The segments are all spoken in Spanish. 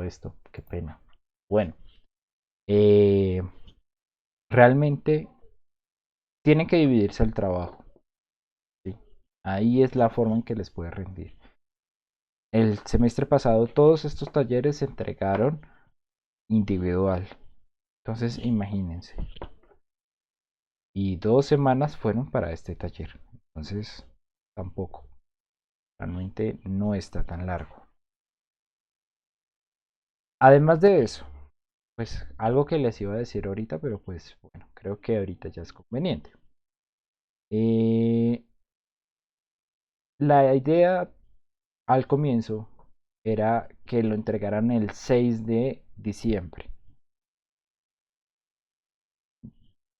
esto, qué pena. Bueno, eh, realmente tienen que dividirse el trabajo, ¿sí? Ahí es la forma en que les puede rendir. El semestre pasado todos estos talleres se entregaron individual. Entonces, imagínense. Y 2 semanas fueron para este taller. Entonces, tampoco. Realmente no está tan largo. Además de eso, pues algo que les iba a decir ahorita, pero pues bueno, creo que ahorita ya es conveniente. Eh, la idea al comienzo era que lo entregaran el 6 de diciembre.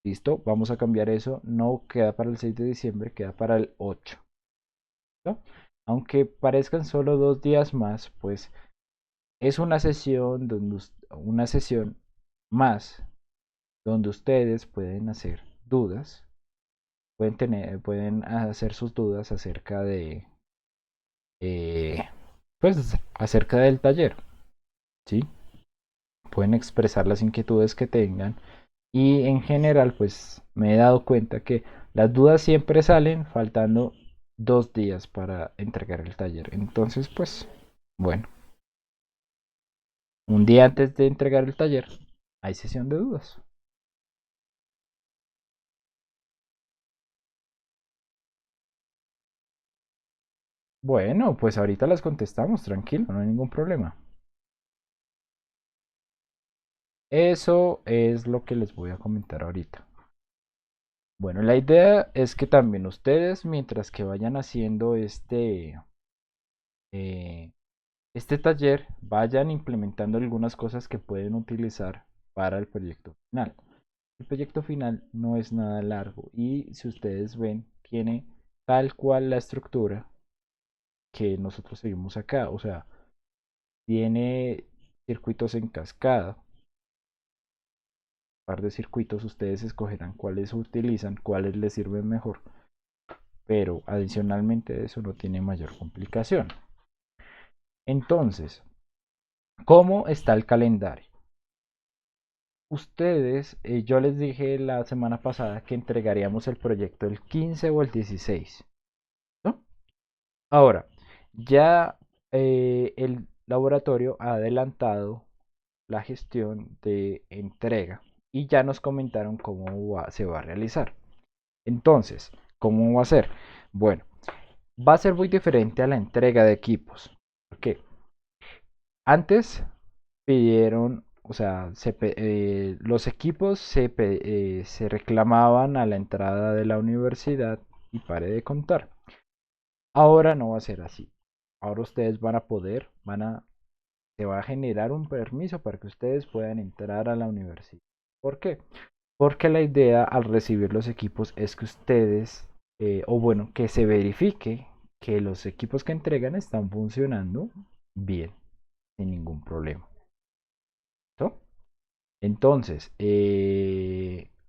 Listo, vamos a cambiar eso. No queda para el 6 de diciembre, queda para el 8. ¿No? Aunque parezcan solo 2 días más, pues es una sesión una sesión más donde ustedes pueden hacer dudas, pueden hacer sus dudas acerca de, eh, pues, acerca del taller, ¿sí? Pueden expresar las inquietudes que tengan y en general, pues, me he dado cuenta que las dudas siempre salen faltando 2 días para entregar el taller. Entonces, pues, bueno, un día antes de entregar el taller hay sesión de dudas. Bueno, pues ahorita las contestamos, tranquilo, no hay ningún problema. Eso es lo que les voy a comentar ahorita. Bueno, la idea es que también ustedes, mientras que vayan haciendo eh, este taller, vayan implementando algunas cosas que pueden utilizar para el proyecto final. El proyecto final no es nada largo y si ustedes ven, tiene tal cual la estructura que nosotros seguimos acá. O sea, tiene circuitos en cascada, par de circuitos, ustedes escogerán cuáles utilizan, cuáles les sirven mejor, pero adicionalmente eso no tiene mayor complicación. Entonces, ¿cómo está el calendario? Ustedes, yo les dije la semana pasada que entregaríamos el proyecto el 15 o el 16, ¿no? Ahora, ya el laboratorio ha adelantado la gestión de entrega y ya nos comentaron se va a realizar. Entonces, ¿cómo va a ser? Bueno, va a ser muy diferente a la entrega de equipos. Porque antes pidieron, o sea, los equipos se reclamaban a la entrada de la universidad y pare de contar. Ahora no va a ser así. Ahora ustedes van a poder, se va a generar un permiso para que ustedes puedan entrar a la universidad. ¿Por qué? Porque la idea al recibir los equipos es que ustedes, o bueno, que se verifique que los equipos que entregan están funcionando bien, sin ningún problema. ¿No? Entonces,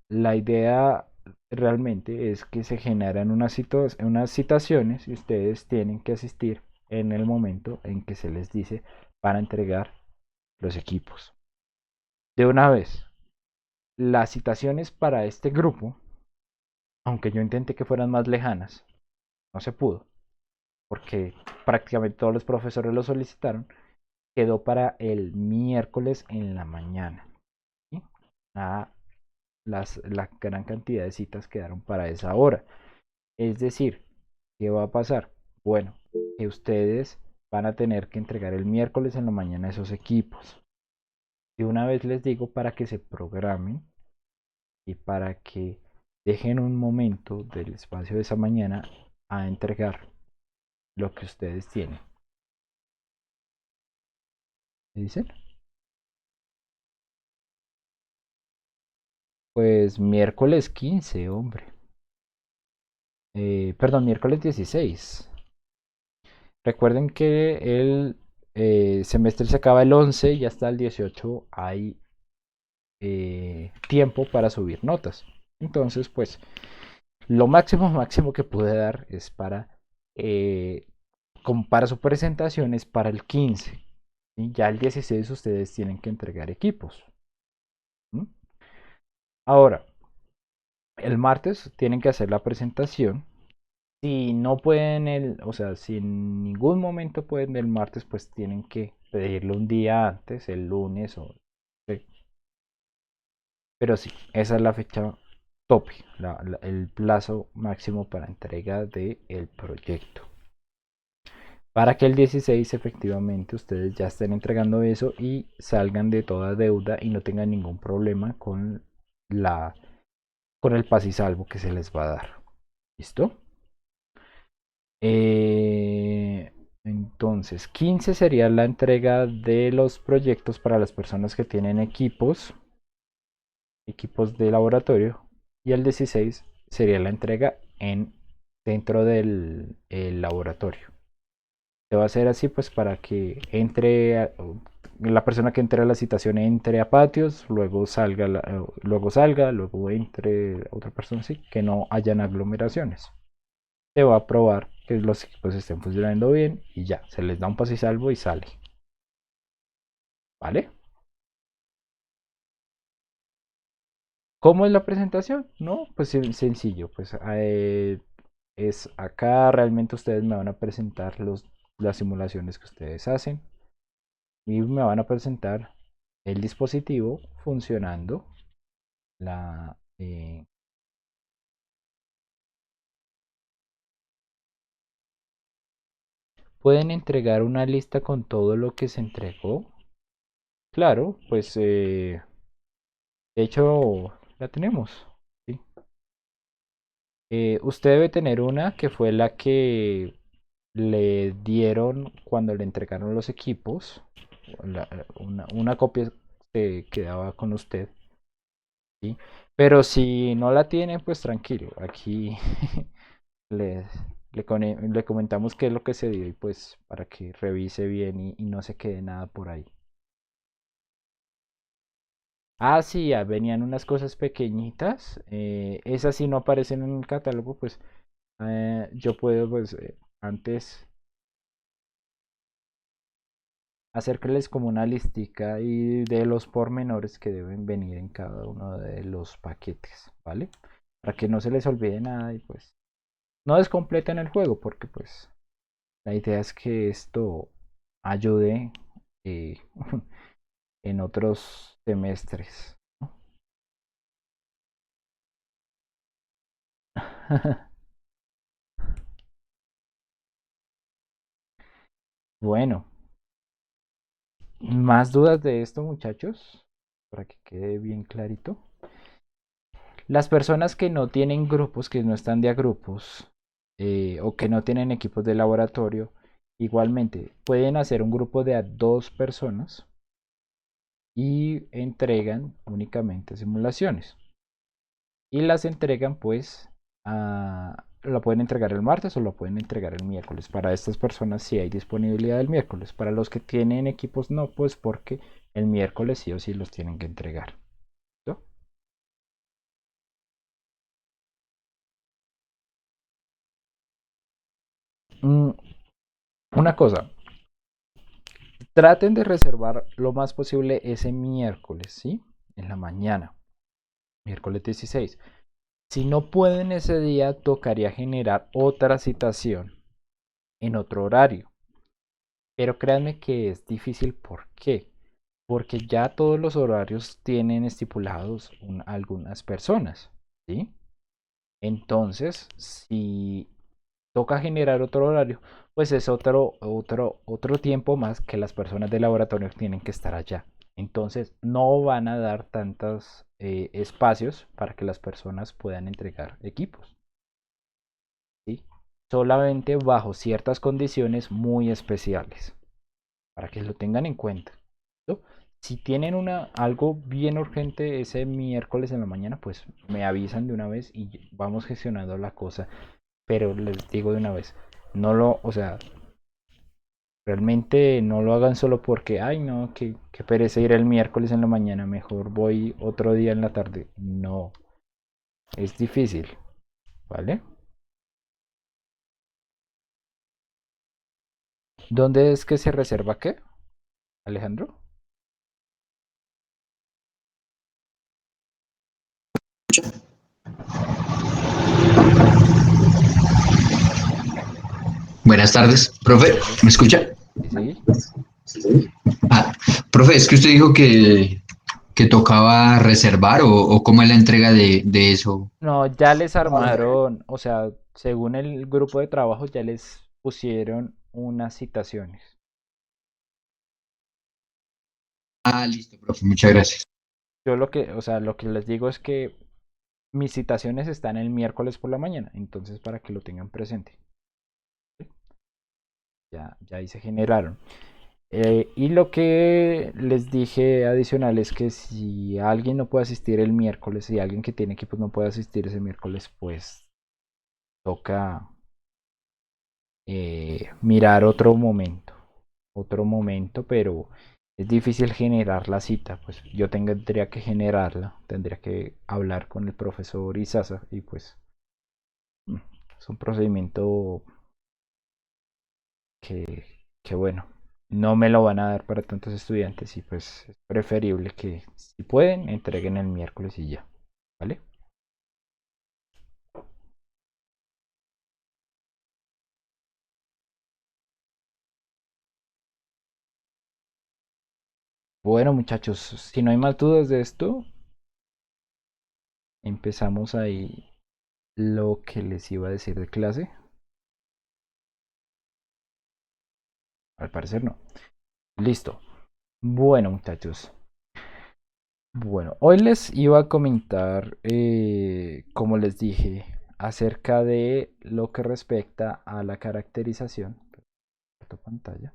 la idea realmente es que se generan unas citaciones y ustedes tienen que asistir en el momento en que se les dice para entregar los equipos. De una vez, las citaciones para este grupo, aunque yo intenté que fueran más lejanas, no se pudo, porque prácticamente todos los profesores lo solicitaron, quedó para el miércoles en la mañana. ¿Sí? Ah, la gran cantidad de citas quedaron para esa hora. Es decir, ¿qué va a pasar? Bueno, que ustedes van a tener que entregar el miércoles en la mañana esos equipos. Y una vez les digo para que se programen y para que dejen un momento del espacio de esa mañana a entregar lo que ustedes tienen. ¿Me dicen? Pues miércoles 15, hombre. Perdón, miércoles 16. Recuerden que el semestre se acaba el 11 y hasta el 18 hay tiempo para subir notas. Entonces, pues, lo máximo que pude dar es para su presentación es para el 15. Y ya el 16 ustedes tienen que entregar equipos. ¿Mm? Ahora, el martes tienen que hacer la presentación. Si no pueden o sea, si en ningún momento pueden el martes, pues tienen que pedirlo un día antes, el lunes o... sí. Pero sí, esa es la fecha tope, el plazo máximo para entrega del proyecto. Para que el 16 efectivamente ustedes ya estén entregando eso y salgan de toda deuda y no tengan ningún problema la, con el paz y salvo que se les va a dar. ¿Listo? Eh, entonces, 15 sería la entrega de los proyectos para las personas que tienen equipos de laboratorio. Y el 16 sería la entrega dentro del el laboratorio. Se va a hacer así pues para que la persona que entre a la citación entre a patios, luego entre otra persona, así que no hayan aglomeraciones. Se va a probar que los equipos estén funcionando bien y ya, se les da un pase y salvo y sale. ¿Vale? ¿Cómo es la presentación? No, pues sencillo, pues es acá realmente ustedes me van a presentar las simulaciones que ustedes hacen y me van a presentar el dispositivo funcionando. La, pueden entregar una lista con todo lo que se entregó. Claro, pues de hecho la tenemos. ¿Sí? Usted debe tener una que fue la que le dieron cuando le entregaron los equipos. Una copia se quedaba con usted. ¿Sí? Pero si no la tiene, pues tranquilo. Aquí le, le comentamos qué es lo que se dio y pues para que revise bien y no se quede nada por ahí. Ah, sí, venían unas cosas pequeñitas. Esas sí no aparecen en el catálogo, pues yo puedo pues antes hacerles como una listica y de los pormenores que deben venir en cada uno de los paquetes, ¿vale? Para que no se les olvide nada y pues no descompleten el juego, porque pues la idea es que esto ayude eh, en otros semestres. Bueno, más dudas de esto, muchachos, para que quede bien clarito. Las personas que no tienen grupos, que no están de a grupos, o que no tienen equipos de laboratorio, igualmente pueden hacer un grupo de a dos personas y entregan únicamente simulaciones. Y las entregan pues la pueden entregar el martes o la pueden entregar el miércoles. Para estas personas sí hay disponibilidad el miércoles. Para los que tienen equipos no, pues porque el miércoles sí o sí los tienen que entregar. ¿No? Mm, una cosa, traten de reservar lo más posible ese miércoles, ¿sí? En la mañana, miércoles 16. Si no pueden ese día, tocaría generar otra citación en otro horario. Pero créanme que es difícil. ¿Por qué? Porque ya todos los horarios tienen estipulados algunas personas, ¿sí? Entonces, si toca generar otro horario, pues es otro tiempo más que las personas de laboratorio tienen que estar allá. Entonces, no van a dar tantos espacios para que las personas puedan entregar equipos, ¿sí? Solamente bajo ciertas condiciones muy especiales, para que lo tengan en cuenta. ¿No? Si tienen algo bien urgente ese miércoles en la mañana, pues me avisan de una vez y vamos gestionando la cosa. Pero les digo de una vez, o sea, realmente no lo hagan solo porque, ay, no, que pereza ir el miércoles en la mañana, mejor voy otro día en la tarde. No, es difícil, ¿vale? ¿Dónde es que se reserva qué? Alejandro. Buenas tardes, Buenas profe, ¿me tardes. escucha? Sí, sí. Ah, profe, es que usted dijo que tocaba reservar o cómo es la entrega de eso. No, ya les armaron, o sea, según el grupo de trabajo, ya les pusieron unas citaciones. Ah, listo, profe, muchas gracias. Yo lo que, o sea, lo que les digo es que mis citaciones están el miércoles por la mañana, entonces para que lo tengan presente. Ya ahí se generaron. Y lo que les dije adicional es que si alguien no puede asistir el miércoles, si alguien que tiene equipos no puede asistir ese miércoles, pues toca mirar otro momento, pero es difícil generar la cita, pues yo tendría que generarla, tendría que hablar con el profesor Isaza y pues mm, es un procedimiento que bueno, no me lo van a dar para tantos estudiantes y pues es preferible que si pueden entreguen el miércoles y ya, ¿vale? Bueno muchachos, si no hay más dudas de esto, empezamos ahí lo que les iba a decir de clase. Al parecer no. Listo. Bueno muchachos. Bueno, hoy les iba a comentar, como les dije, acerca de lo que respecta a la caracterización. Pantalla.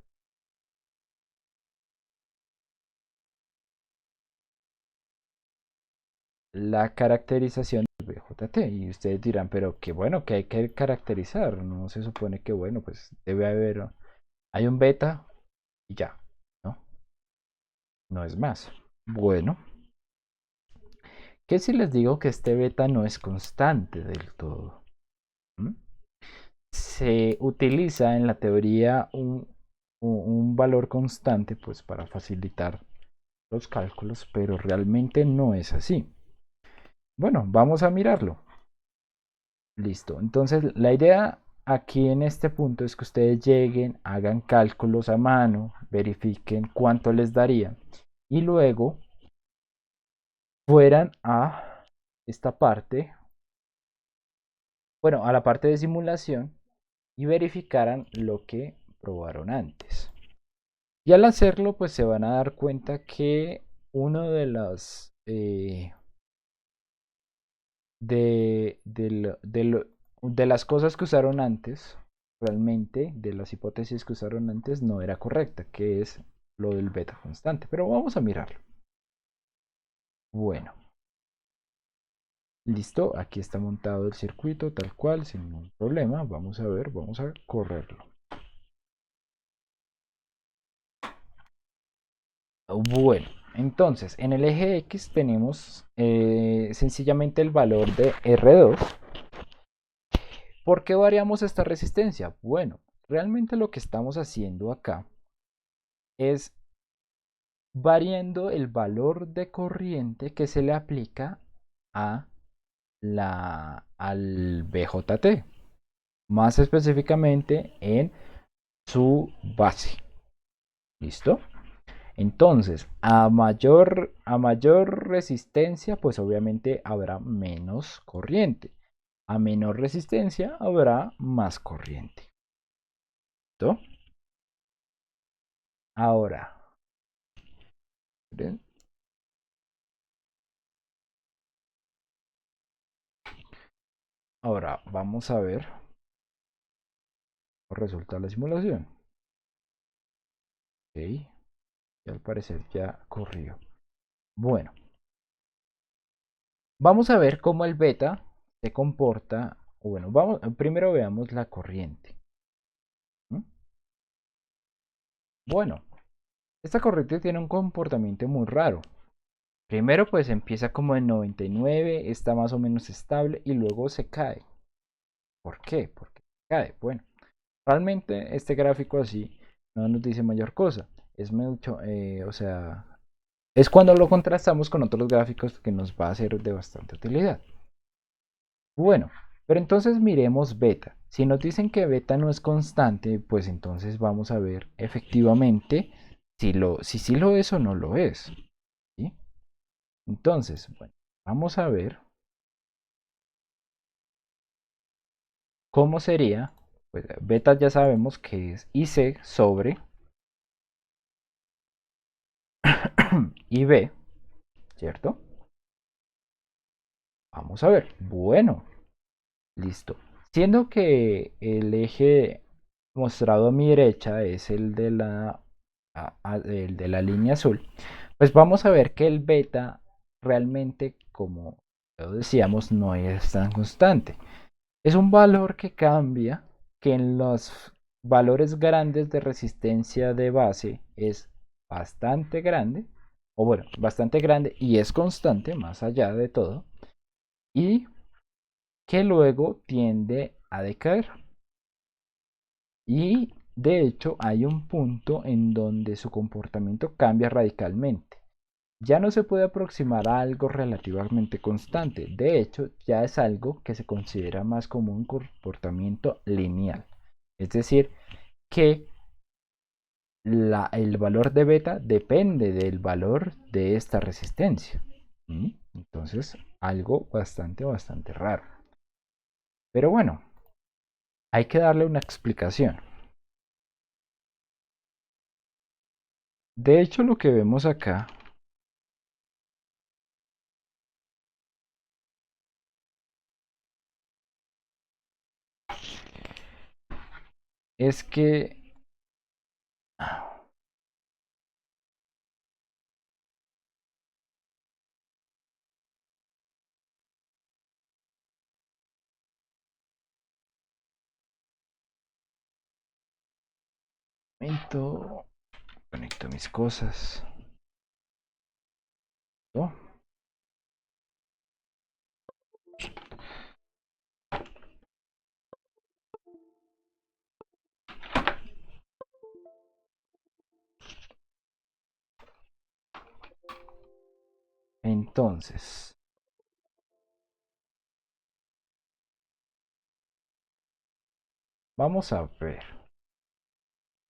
La caracterización del BJT. Y ustedes dirán, pero qué bueno, que hay que caracterizar. No se supone que, bueno, pues debe haber. Hay un beta y ya, ¿no? No es más. Bueno, ¿qué si les digo que este beta no es constante del todo? ¿Mm? Se utiliza en la teoría un valor constante, pues para facilitar los cálculos, pero realmente no es así. Bueno, vamos a mirarlo. Listo. Entonces, la idea aquí en este punto es que ustedes lleguen, hagan cálculos a mano, verifiquen cuánto les daría y luego fueran a esta parte, bueno, a la parte de simulación y verificaran lo que probaron antes. Y al hacerlo, pues se van a dar cuenta que uno de las cosas que usaron antes, realmente, de las hipótesis que usaron antes, no era correcta, que es lo del beta constante. Pero vamos a mirarlo. Bueno, listo, aquí está montado el circuito tal cual, sin ningún problema. Vamos a ver, vamos a correrlo. Bueno, entonces en el eje X tenemos sencillamente el valor de R2. ¿Por qué variamos esta resistencia? Bueno, realmente lo que estamos haciendo acá es variando el valor de corriente que se le aplica a al BJT, más específicamente en su base. ¿Listo? Entonces, a mayor resistencia, pues obviamente habrá menos corriente. A menor resistencia habrá más corriente. ¿Listo? Ahora, ahora vamos a ver cómo resulta la simulación. Ok, y al parecer ya corrió. Bueno, vamos a ver cómo el beta se comporta. Bueno, primero veamos la corriente. ¿Mm? Bueno, esta corriente tiene un comportamiento muy raro. Primero pues empieza como en 99, está más o menos estable y luego se cae. ¿Por qué? Porque cae. Bueno, realmente este gráfico así no nos dice mayor cosa. es mucho, o sea, es cuando lo contrastamos con otros gráficos que nos va a ser de bastante utilidad. Bueno, pero entonces miremos beta. Si nos dicen que beta no es constante, pues entonces vamos a ver efectivamente si sí lo es o no lo es. ¿Sí? Entonces, bueno, vamos a ver cómo sería. Pues beta ya sabemos que es IC sobre IB, ¿cierto? Vamos a ver. Bueno, listo. Siendo que el eje mostrado a mi derecha es el de la línea azul, pues vamos a ver que el beta realmente, como lo decíamos, no es tan constante. Es un valor que cambia, que en los valores grandes de resistencia de base es bastante grande, o bueno, bastante grande y es constante más allá de todo, y que luego tiende a decaer. Y de hecho hay un punto en donde su comportamiento cambia radicalmente. Ya no se puede aproximar a algo relativamente constante. De hecho, ya es algo que se considera más como un comportamiento lineal. Es decir, que el valor de beta depende del valor de esta resistencia. Entonces, algo bastante raro. Pero bueno, hay que darle una explicación. De hecho, lo que vemos acá es que momento, conecto mis cosas. ¿No? Entonces, vamos a ver.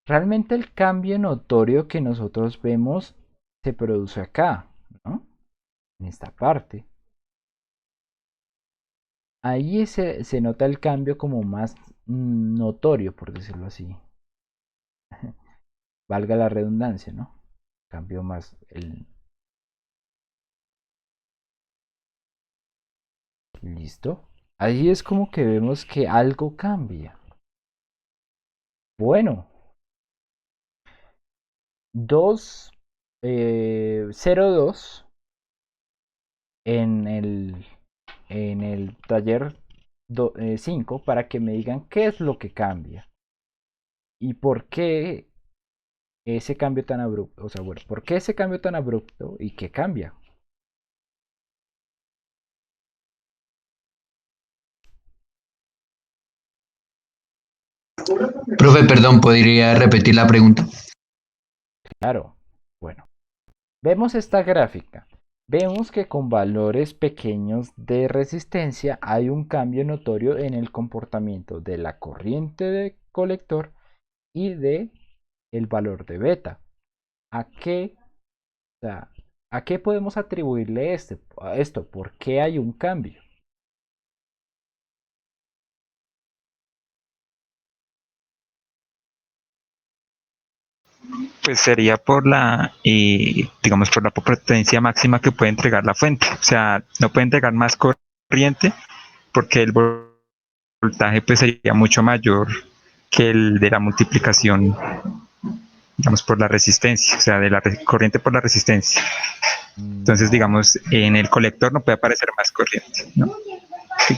Realmente el cambio notorio que nosotros vemos se produce acá, ¿no? En esta parte. Ahí se nota el cambio como más notorio, por decirlo así. Valga la redundancia, ¿no? Cambio más el... Listo. Ahí es como que vemos que algo cambia. Bueno, 2, 0,2 en el taller 5 para que me digan qué es lo que cambia y por qué ese cambio tan abrupto, o sea, bueno, por qué ese cambio tan abrupto y qué cambia. Profe, perdón, ¿podría repetir la pregunta? Claro, bueno, vemos esta gráfica. Vemos que con valores pequeños de resistencia hay un cambio notorio en el comportamiento de la corriente de colector y de el valor de beta. ¿A qué, o sea, ¿a qué podemos atribuirle a esto? ¿Por qué hay un cambio? Pues sería por digamos, por la potencia máxima que puede entregar la fuente. O sea, no puede entregar más corriente porque el voltaje pues sería mucho mayor que el de la multiplicación, digamos, por la resistencia, o sea, de la corriente por la resistencia. Entonces, No, digamos, en el colector no puede aparecer más corriente, ¿no? Sí.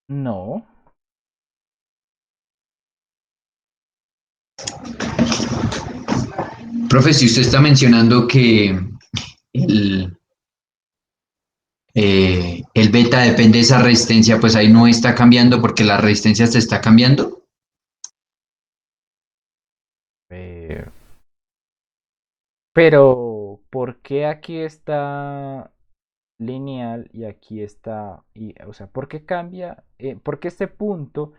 no, no. Profe, si usted está mencionando que el, el beta depende de esa resistencia, pues ahí no está cambiando porque la resistencia se está cambiando. Eh, pero, ¿por qué aquí está lineal y aquí está, o sea, ¿por qué cambia? ¿Por qué este punto?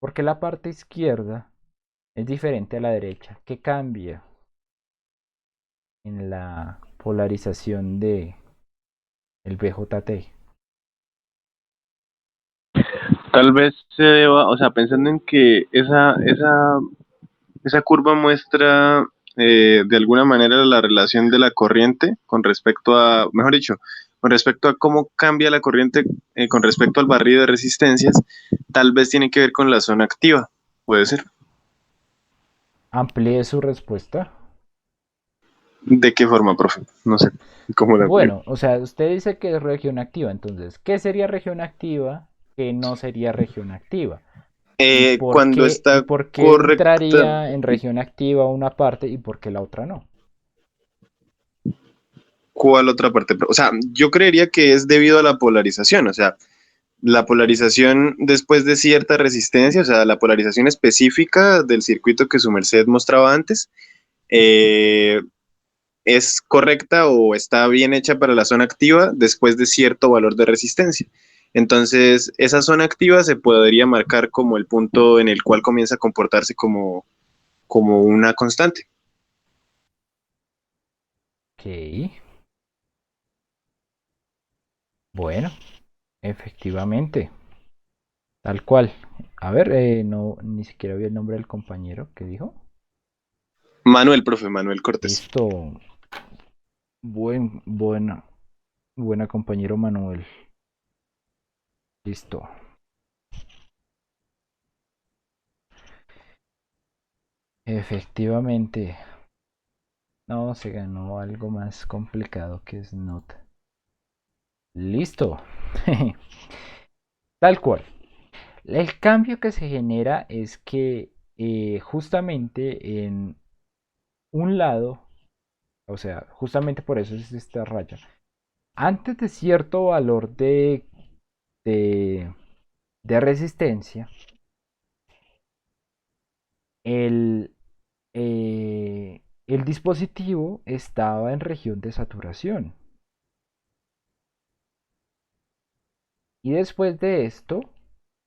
¿Por qué la parte izquierda es diferente a la derecha? ¿Qué cambia en la polarización de el BJT? Tal vez se deba, o sea, pensando en que esa curva muestra de alguna manera la relación de la corriente con respecto a, mejor dicho, con respecto a cómo cambia la corriente con respecto al barrido de resistencias, tal vez tiene que ver con la zona activa, puede ser. Amplíe su respuesta. ¿De qué forma, profe? No sé cómo la amplío. Bueno, o sea, usted dice que es región activa, entonces, ¿qué sería región activa? ¿Qué no sería región activa? Cuando Y está por qué correcta, entraría en región activa una parte y por qué la otra no? ¿cuál otra parte? O sea, yo creería que es debido a la polarización, o sea, la polarización después de cierta resistencia, o sea, la polarización específica del circuito que su merced mostraba antes, eh, es correcta o está bien hecha para la zona activa después de cierto valor de resistencia. Entonces, esa zona activa se podría marcar como el punto en el cual comienza a comportarse como una constante. Ok, bueno, efectivamente, tal cual. A ver, no, ni siquiera vi el nombre del compañero que dijo. Manuel, profe, Manuel Cortés. Listo, buena, buena compañero Manuel. Listo. Efectivamente, no, se ganó algo más complicado que es not. Listo. Tal cual. El cambio que se genera es que justamente en un lado, o sea, justamente por eso es esta raya, antes de cierto valor de, de resistencia, el, el dispositivo estaba en región de saturación. Y después de esto,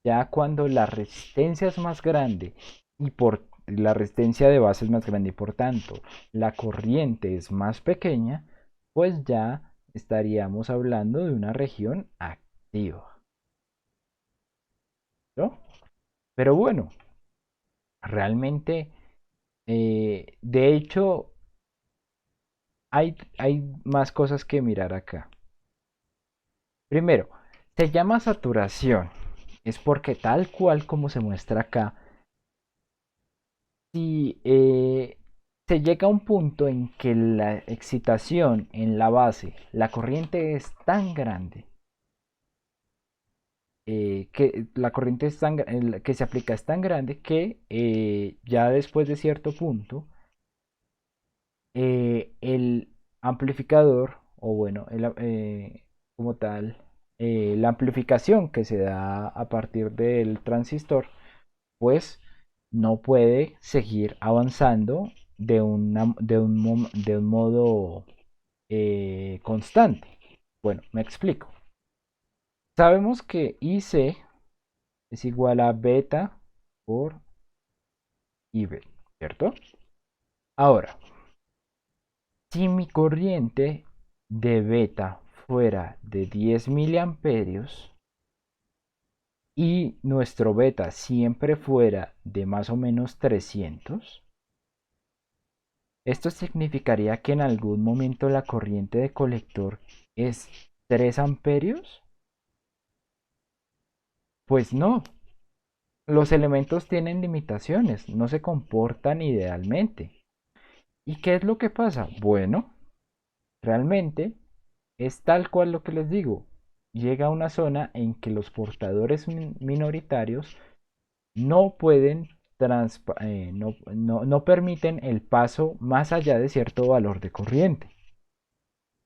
ya cuando la resistencia es más grande y por la resistencia de base es más grande y por tanto la corriente es más pequeña, pues ya estaríamos hablando de una región activa, ¿no? Pero bueno, realmente, de hecho, hay más cosas que mirar acá. Primero, se llama saturación. Es porque tal cual como se muestra acá, si se llega a un punto en que la excitación en la base, la corriente es tan grande, que la corriente es que se aplica es tan grande que ya después de cierto punto, el amplificador, o bueno, como tal, la amplificación que se da a partir del transistor, pues no puede seguir avanzando de un modo constante. Bueno, me explico. Sabemos que IC es igual a beta por IB, ¿cierto? Ahora, si mi corriente de beta fuera de 10 miliamperios y nuestro beta siempre fuera de más o menos 300, esto significaría que en algún momento la corriente de colector es 3 amperios. Pues no, los elementos tienen limitaciones, no se comportan idealmente. ¿Y qué es lo que pasa? Bueno, realmente es tal cual lo que les digo. Llega a una zona en que los portadores minoritarios no pueden no permiten el paso más allá de cierto valor de corriente,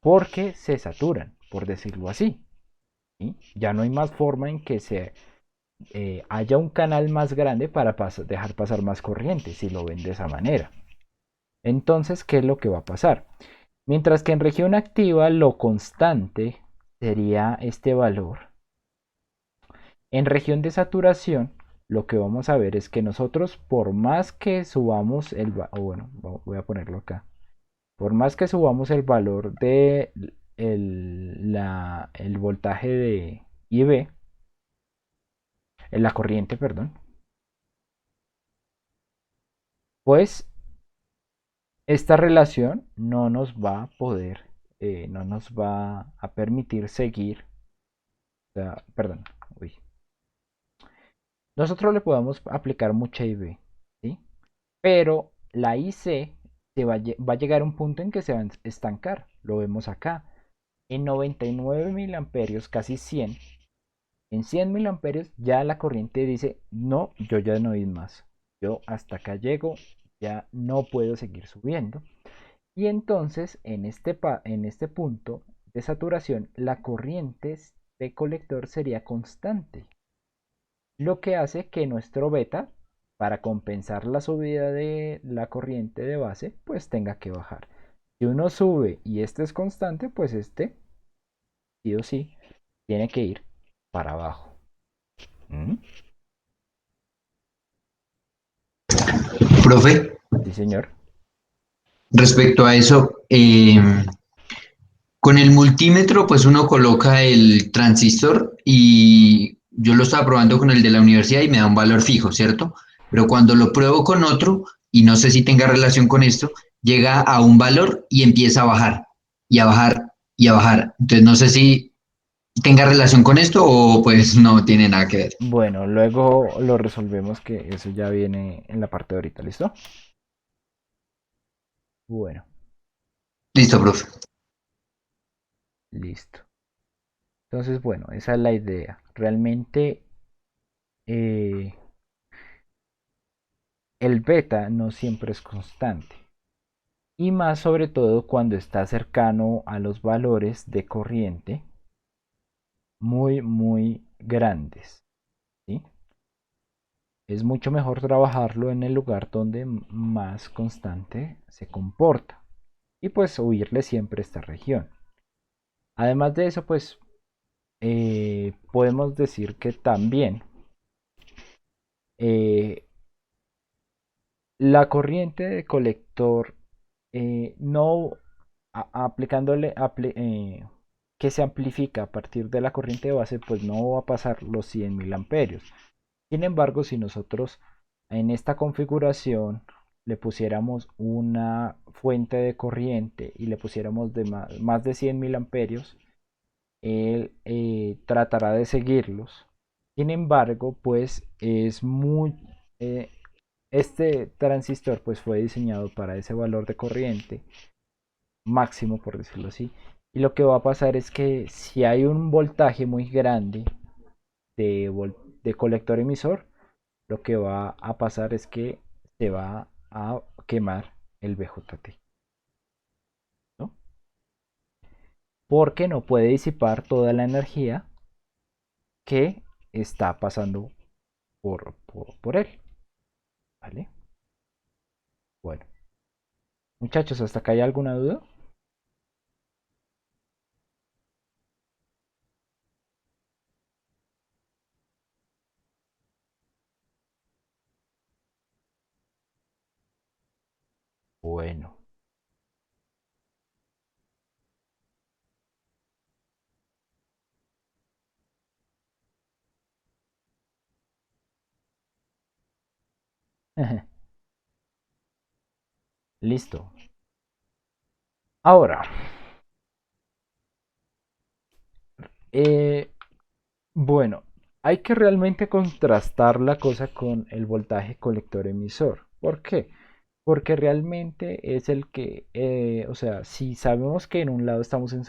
porque se saturan, por decirlo así. ¿Sí? Ya no hay más forma en que haya un canal más grande para dejar pasar más corriente, si lo ven de esa manera. Entonces, ¿qué es lo que va a pasar? Mientras que en región activa lo constante sería este valor. En región de saturación, lo que vamos a ver es que nosotros, por más que subamos bueno, voy a ponerlo acá. Por más que subamos el valor de el voltaje de IB, en la corriente, perdón, pues esta relación no nos va a poder, no nos va a permitir seguir, o sea, perdón, uy. Nosotros le podemos aplicar mucha IB, ¿sí? Pero la IC va a llegar a un punto en que se va a estancar, lo vemos acá, en 99 miliamperios, casi 100. En 100 miliamperios ya la corriente dice, no, yo ya no voy más, yo hasta acá llego, ya no puedo seguir subiendo. Y entonces en este punto de saturación la corriente de colector sería constante, lo que hace que nuestro beta, para compensar la subida de la corriente de base, pues tenga que bajar. Si uno sube y este es constante, pues este sí o sí tiene que ir para abajo. ¿Mm? Profe, Sí, señor. respecto a eso, con el multímetro, pues uno coloca el transistor y yo lo estaba probando con el de la universidad y me da un valor fijo, ¿cierto? Pero cuando lo pruebo con otro, y no sé si tenga relación con esto, llega a un valor y empieza a bajar, y a bajar, y a bajar. Entonces no sé si tenga relación con esto o pues no tiene nada que ver. Bueno, luego lo resolvemos, que eso ya viene en la parte de ahorita, ¿listo? Bueno, Listo, profe. listo. Entonces, bueno, esa es la idea. Realmente eh, el beta no siempre es constante. Y más sobre todo cuando está cercano a los valores de corriente muy, muy grandes. ¿Sí? Es mucho mejor trabajarlo en el lugar donde más constante se comporta. Y pues huirle siempre a esta región. Además de eso, pues podemos decir que también eh, la corriente de colector no aplicándole que se amplifica a partir de la corriente de base, pues no va a pasar los 100.000 amperios. Sin embargo, si nosotros en esta configuración le pusiéramos una fuente de corriente y le pusiéramos de más de 100.000 amperios, él tratará de seguirlos. Sin embargo, pues es muy... este transistor pues fue diseñado para ese valor de corriente máximo, por decirlo así. Y lo que va a pasar es que si hay un voltaje muy grande de colector emisor, lo que va a pasar es que se va a quemar el BJT, ¿no? Porque no puede disipar toda la energía que está pasando por él, ¿vale? Bueno, muchachos, ¿hasta acá hay alguna duda? Bueno. Listo. Ahora, eh, bueno, hay que realmente contrastar la cosa con el voltaje colector emisor. ¿Por qué? Porque realmente es el que, o sea, si sabemos que en un lado estamos en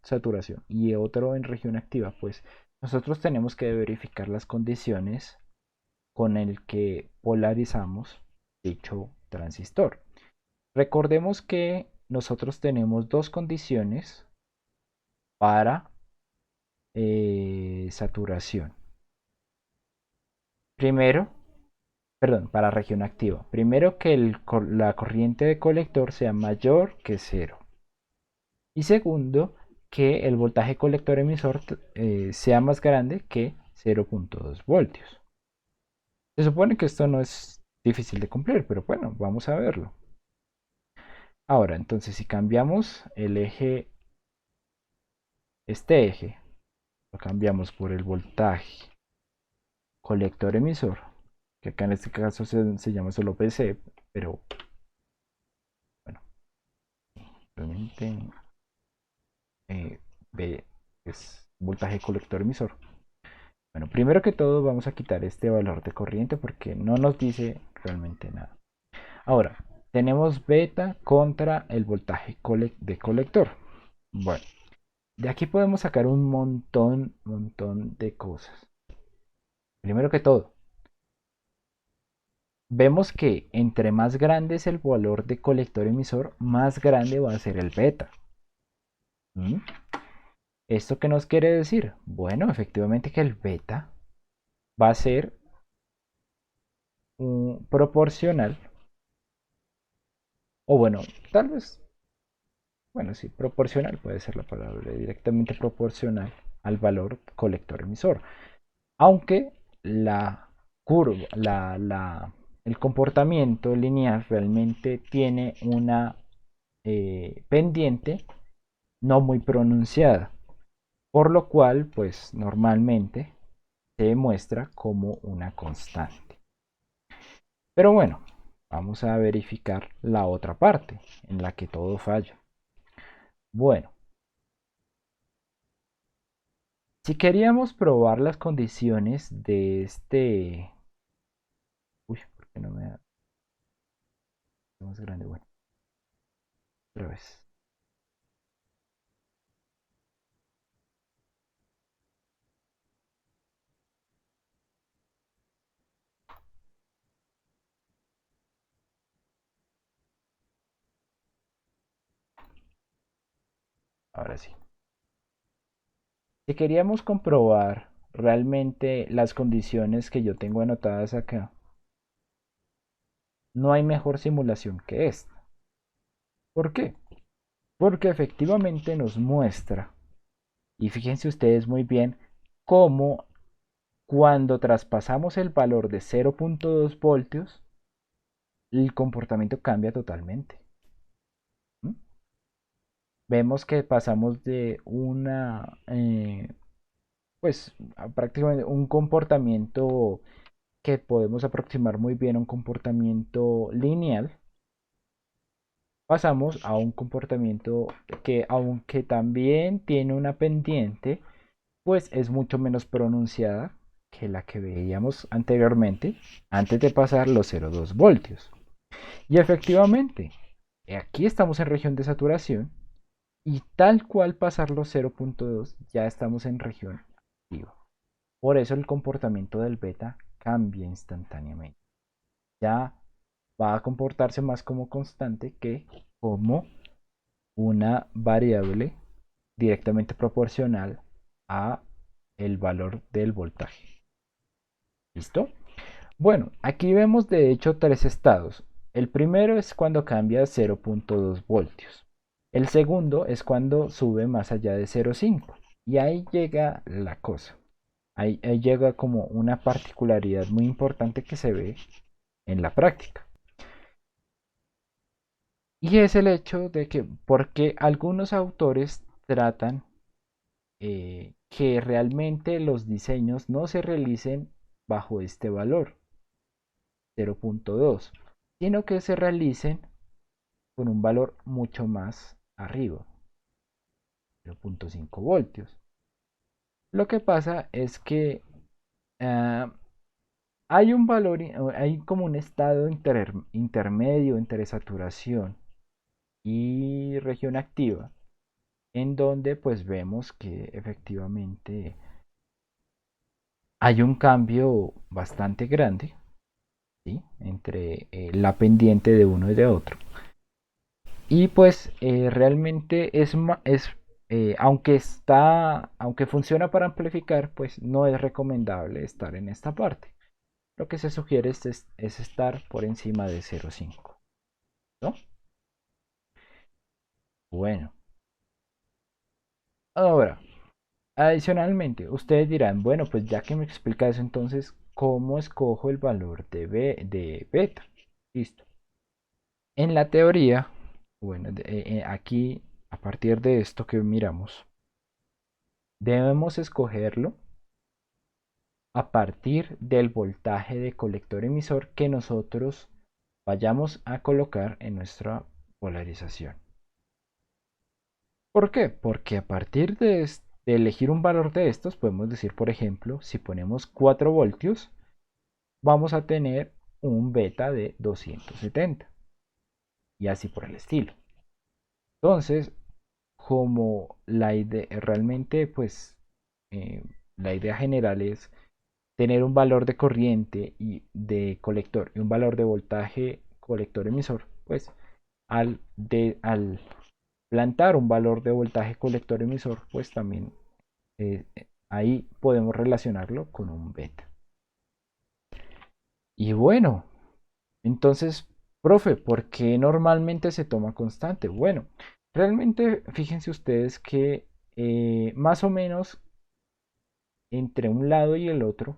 saturación y otro en región activa, pues nosotros tenemos que verificar las condiciones con el que polarizamos dicho transistor. Recordemos que nosotros tenemos dos condiciones para saturación. Primero, perdón, para región activa. Primero que la corriente de colector sea mayor que 0. Y segundo, que el voltaje colector emisor sea más grande que 0.2 voltios. Se supone que esto no es difícil de cumplir, pero bueno, vamos a verlo. Ahora, entonces, si cambiamos el eje, este eje, lo cambiamos por el voltaje colector emisor, que acá en este caso se llama solo PC, pero bueno, realmente B es voltaje colector emisor. Bueno, primero que todo vamos a quitar este valor de corriente porque no nos dice realmente nada. Ahora, tenemos beta contra el voltaje de colector. Bueno, de aquí podemos sacar un montón de cosas. Primero que todo, vemos que entre más grande es el valor de colector emisor, más grande va a ser el beta. ¿Mm? ¿Esto qué nos quiere decir? Bueno, efectivamente que el beta va a ser proporcional, o bueno, tal vez, bueno, sí, proporcional puede ser la palabra, directamente proporcional al valor colector emisor. Aunque la curva, el comportamiento lineal realmente tiene una pendiente no muy pronunciada, por lo cual, pues normalmente se muestra como una constante. Pero bueno, vamos a verificar la otra parte en la que todo falla. Bueno, si queríamos probar las condiciones de este... Uy, ¿por qué no me da más grande? Bueno, otra vez. Ahora sí. Si queríamos comprobar realmente las condiciones que yo tengo anotadas acá, no hay mejor simulación que esta. ¿Por qué? Porque efectivamente nos muestra, y fíjense ustedes muy bien, cómo cuando traspasamos el valor de 0.2 voltios, el comportamiento cambia totalmente. ¿Mm? Vemos que pasamos de pues prácticamente un comportamiento que podemos aproximar muy bien a un comportamiento lineal, pasamos a un comportamiento que, aunque también tiene una pendiente, pues es mucho menos pronunciada que la que veíamos anteriormente, antes de pasar los 0,2 voltios. Y efectivamente, aquí estamos en región de saturación y tal cual pasar los 0.2 ya estamos en región activa. Por eso el comportamiento del beta cambia instantáneamente. Ya va a comportarse más como constante que como una variable directamente proporcional a el valor del voltaje. ¿Listo? Bueno, aquí vemos de hecho tres estados. El primero es cuando cambia a 0.2 voltios. El segundo es cuando sube más allá de 0.5. Y ahí llega la cosa. Ahí llega como una particularidad muy importante que se ve en la práctica. Y es el hecho de que, porque algunos autores tratan que realmente los diseños no se realicen bajo este valor, 0.2, sino que se realicen con un valor mucho más arriba, 0.5 voltios. Lo que pasa es que uh, hay un valor, hay como un estado intermedio entre saturación y región activa, en donde pues vemos que efectivamente hay un cambio bastante grande ¿sí? Entre la pendiente de uno y de otro. Y pues realmente aunque funciona para amplificar, pues no es recomendable estar en esta parte. Lo que se sugiere es estar por encima de 0,5, ¿no? Bueno, ahora, adicionalmente, ustedes dirán, bueno, pues ya que me explica eso, entonces, ¿cómo escojo el valor de beta? Listo. En la teoría, bueno, aquí, a partir de esto que miramos, debemos escogerlo a partir del voltaje de colector emisor que nosotros vayamos a colocar en nuestra polarización. ¿Por qué? Porque a partir de elegir un valor de estos, podemos decir, por ejemplo, si ponemos 4 voltios, vamos a tener un beta de 270 y así por el estilo. Entonces, como la idea realmente, pues, eh, la idea general es tener un valor de corriente y de colector y un valor de voltaje colector emisor, pues al plantar un valor de voltaje colector emisor, pues también ahí podemos relacionarlo con un beta. Y bueno, entonces, profe, ¿por qué normalmente se toma constante? Bueno, realmente fíjense ustedes que más o menos entre un lado y el otro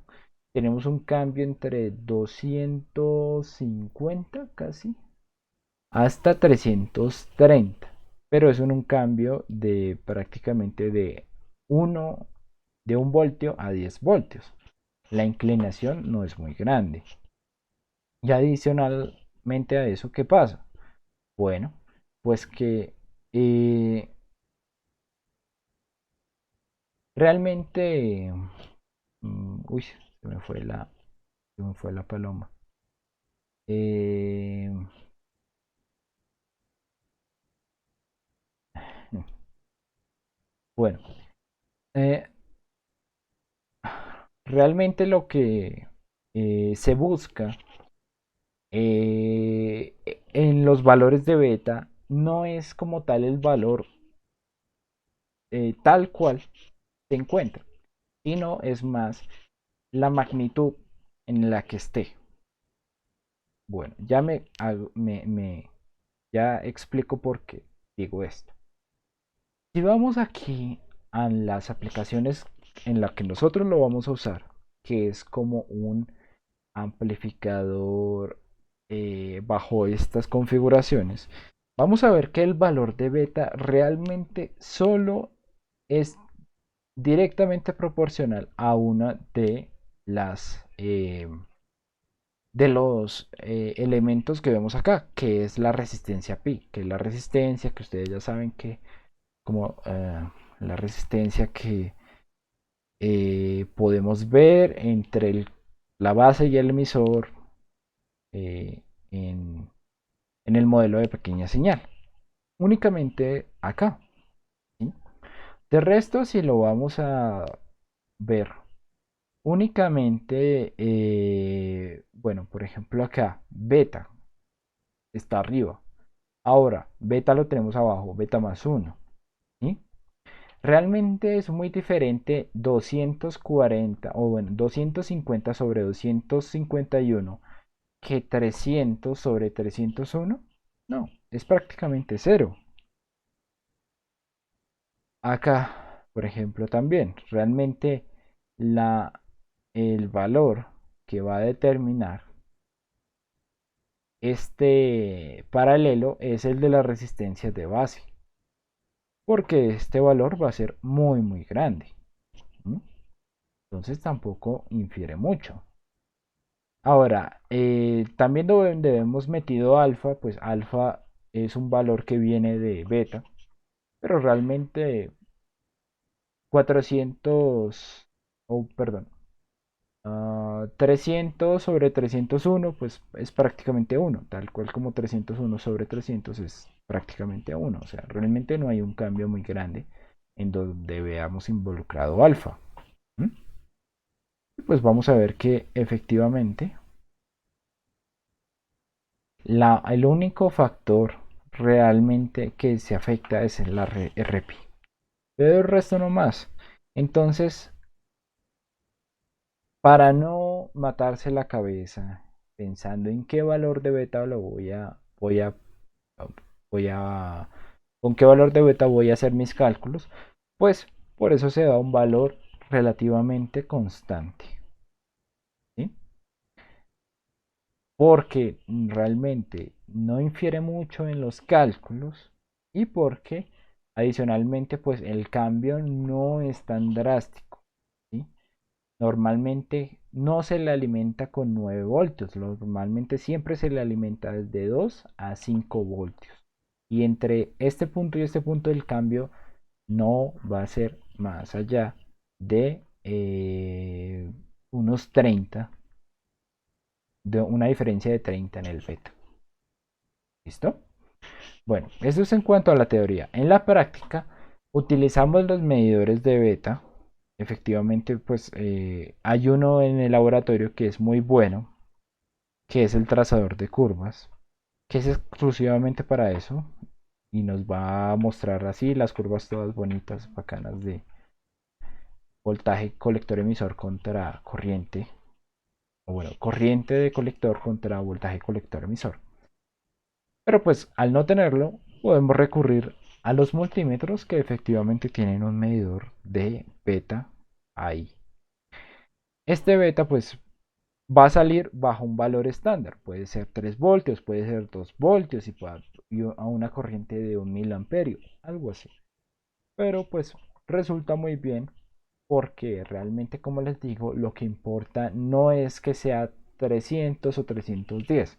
tenemos un cambio entre 250 casi hasta 330, pero es un cambio de prácticamente de 1 voltio a 10 voltios. La inclinación no es muy grande. Y adicionalmente a eso, ¿qué pasa? Bueno, pues que eh, realmente, uy, se me fue la paloma. Eh, bueno, eh, realmente lo que se busca en los valores de beta no es como tal el valor tal cual se encuentra, sino es más la magnitud en la que esté. Bueno, ya explico por qué digo esto. Si vamos aquí a las aplicaciones en las que nosotros lo vamos a usar, que es como un amplificador bajo estas configuraciones, vamos a ver que el valor de beta realmente solo es directamente proporcional a una las de los elementos que vemos acá, que es la resistencia pi, que es la resistencia que ustedes ya saben que como la resistencia que podemos ver entre la base y el emisor eh, en, en el modelo de pequeña señal. Únicamente acá. ¿Sí? De resto, si lo vamos a ver únicamente, bueno, por ejemplo acá, beta está arriba. Ahora, beta lo tenemos abajo, beta más 1. ¿Sí? Realmente es muy diferente 240 o bueno, 250 sobre 251 que 300 sobre 301. No, es prácticamente cero. Acá, por ejemplo, también, realmente la, el valor que va a determinar este paralelo es el de las resistencias de base, porque este valor va a ser muy grande. ¿Mm? Entonces tampoco infiere mucho. Ahora, también debemos metido alfa, pues alfa es un valor que viene de beta, pero realmente 400, o perdón, 300 sobre 301 pues es prácticamente uno, tal cual como 301 sobre 300 es prácticamente uno. O sea, realmente no hay un cambio muy grande en donde veamos involucrado alfa. ¿Mm? Pues vamos a ver que efectivamente El único factor realmente que se afecta es la RPI, pero el resto no más. Entonces, para no matarse la cabeza pensando en qué valor de beta lo voy a, con qué valor de beta voy a hacer mis cálculos, pues por eso se da un valor relativamente constante, ¿sí? Porque realmente no infiere mucho en los cálculos y porque adicionalmente pues el cambio no es tan drástico, ¿sí? Normalmente no se le alimenta con 9 voltios, normalmente siempre se le alimenta desde 2 a 5 voltios. Y entre este punto y este punto el cambio no va a ser más allá de unos 30, de una diferencia de 30 en el beta. ¿Listo? Bueno, eso es en cuanto a la teoría. En la práctica, utilizamos los medidores de beta. Efectivamente, pues hay uno en el laboratorio que es muy bueno, que es el trazador de curvas, que es exclusivamente para eso y nos va a mostrar así las curvas todas bonitas, bacanas de voltaje colector emisor contra corriente, o bueno, corriente de colector contra voltaje colector emisor. Pero pues al no tenerlo, podemos recurrir a los multímetros que efectivamente tienen un medidor de beta ahí. Este beta pues va a salir bajo un valor estándar, puede ser 3 voltios, puede ser 2 voltios y a una corriente de 1 miliamperio, algo así. Pero pues resulta muy bien porque realmente, como les digo, lo que importa no es que sea 300 o 310.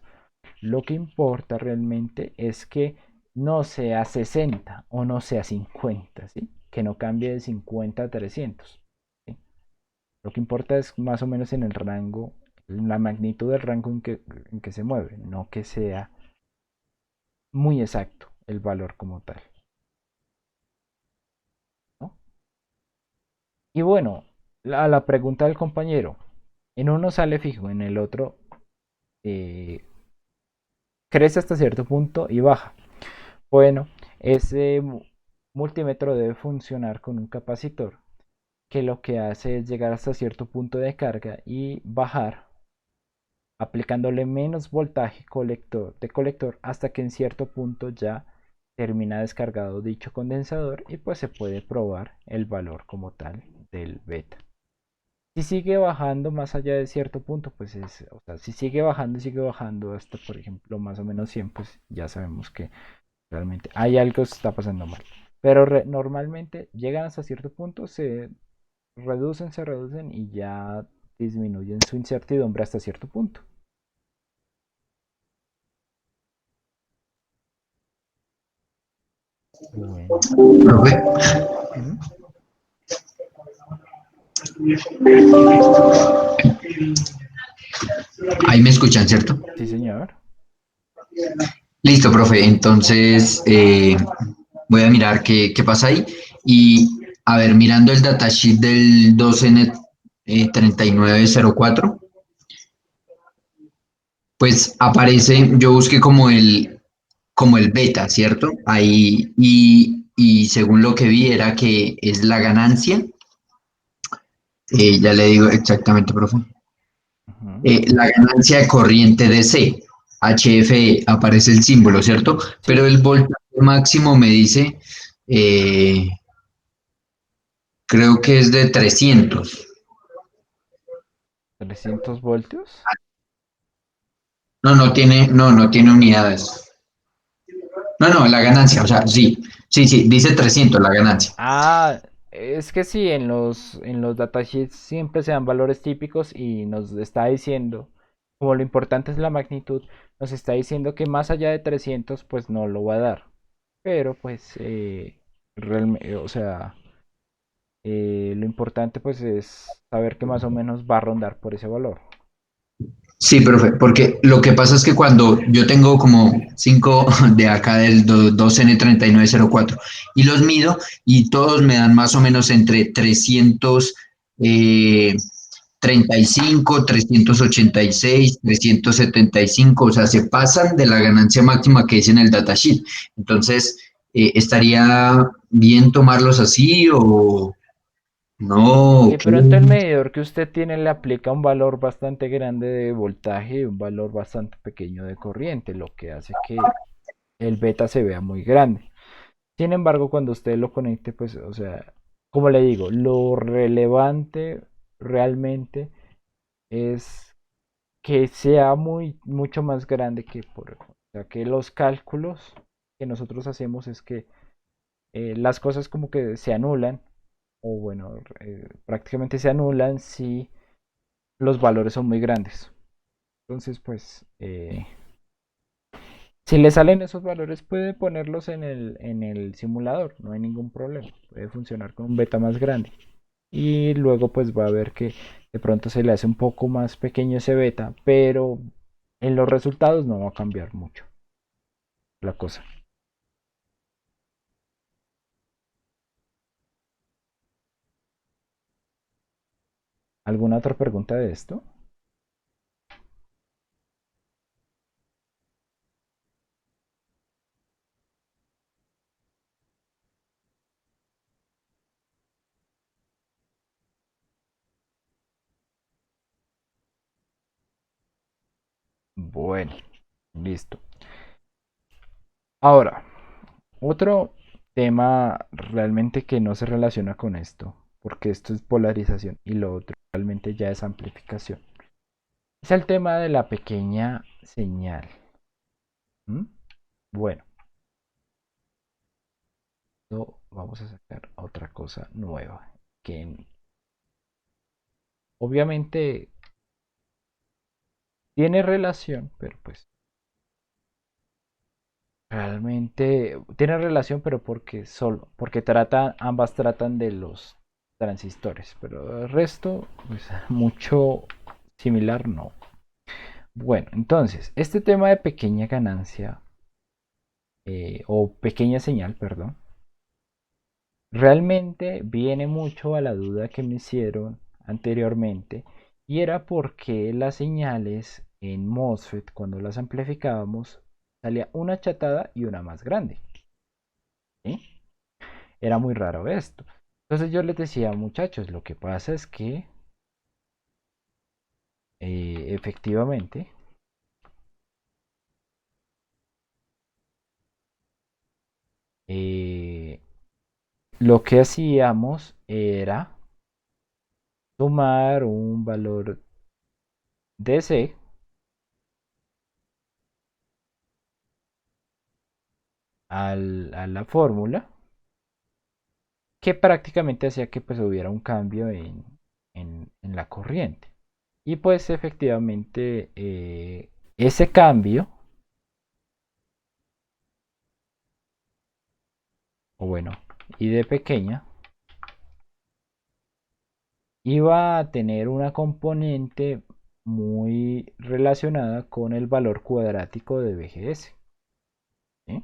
Lo que importa realmente es que no sea 60 o no sea 50, ¿sí? Que no cambie de 50 a 300. ¿Sí? Lo que importa es más o menos en el rango, en la magnitud del rango en que se mueve, no que sea muy exacto el valor como tal, ¿no? Y bueno, la pregunta del compañero, en uno sale fijo, en el otro eh, crece hasta cierto punto y baja. Bueno, ese multímetro debe funcionar con un capacitor que lo que hace es llegar hasta cierto punto de carga y bajar aplicándole menos voltaje de colector hasta que en cierto punto ya termina descargado dicho condensador y pues se puede probar el valor como tal del beta. Si sigue bajando más allá de cierto punto, pues o sea, si sigue bajando hasta por ejemplo más o menos 100, pues ya sabemos que realmente hay algo que está pasando mal. Pero normalmente llegan hasta cierto punto, se reducen y ya disminuyen su incertidumbre hasta cierto punto. Bueno. Profe, ¿Mm? ahí me escuchan, ¿cierto? Sí, señor. Listo, profe. Entonces, voy a mirar qué pasa ahí. Y, a ver, mirando el datasheet del 2N 3904, pues aparece, yo busqué como el beta, ¿cierto? Ahí, y según lo que vi era que es la ganancia, ya le digo exactamente, profe, Ujú. la ganancia de corriente DC, HFE, aparece el símbolo, ¿cierto? Pero Sí, el voltaje máximo me dice, eh, creo que es de 300. 300 voltios. No tiene unidades. No, la ganancia, o sea, sí, dice 300 la ganancia. Ah, es que sí, en los datasheets siempre se dan valores típicos y nos está diciendo, como lo importante es la magnitud, nos está diciendo que más allá de 300 pues no lo va a dar. Pero pues, o sea, lo importante pues es saber que más o menos va a rondar por ese valor. Sí, profe, porque lo que pasa es que cuando yo tengo como 5 de acá del 2N3904 y los mido y todos me dan más o menos entre 300, 335, 386, 375, o sea, se pasan de la ganancia máxima que es en el datasheet. Entonces, ¿estaría bien tomarlos así o no? De pronto el medidor que usted tiene le aplica un valor bastante grande de voltaje y un valor bastante pequeño de corriente, lo que hace que el beta se vea muy grande. Sin embargo, cuando usted lo conecte, pues, o sea, como le digo, lo relevante realmente es que sea mucho más grande que o sea, que los cálculos que nosotros hacemos es que las cosas como que se anulan, o bueno, prácticamente se anulan si los valores son muy grandes. Entonces, pues, si le salen esos valores, puede ponerlos en el simulador, no hay ningún problema. Puede funcionar con un beta más grande. Y luego, pues, va a ver que de pronto se le hace un poco más pequeño ese beta, pero en los resultados no va a cambiar mucho la cosa. ¿Alguna otra pregunta de esto? Bueno, listo. Ahora, otro tema realmente que no se relaciona con esto, porque esto es polarización y lo otro realmente ya es amplificación. Es el tema de la pequeña señal. ¿Mm? Bueno, vamos a sacar otra cosa nueva que obviamente tiene relación, pero pues realmente tiene relación, pero porque solo, porque ambas tratan de los transistores, pero el resto, pues mucho similar no. Bueno, entonces, este tema de pequeña ganancia, o pequeña señal, perdón, realmente viene mucho a la duda que me hicieron anteriormente, y era porque las señales en MOSFET, cuando las amplificábamos, salía una chatada y una más grande. ¿Sí? Era muy raro esto. Entonces yo les decía, muchachos, lo que pasa es que efectivamente eh, lo que hacíamos era tomar un valor DC a la fórmula que prácticamente hacía que pues hubiera un cambio en la corriente. Y pues efectivamente ese cambio, o bueno, y de pequeña, iba a tener una componente muy relacionada con el valor cuadrático de BGS. ¿Sí?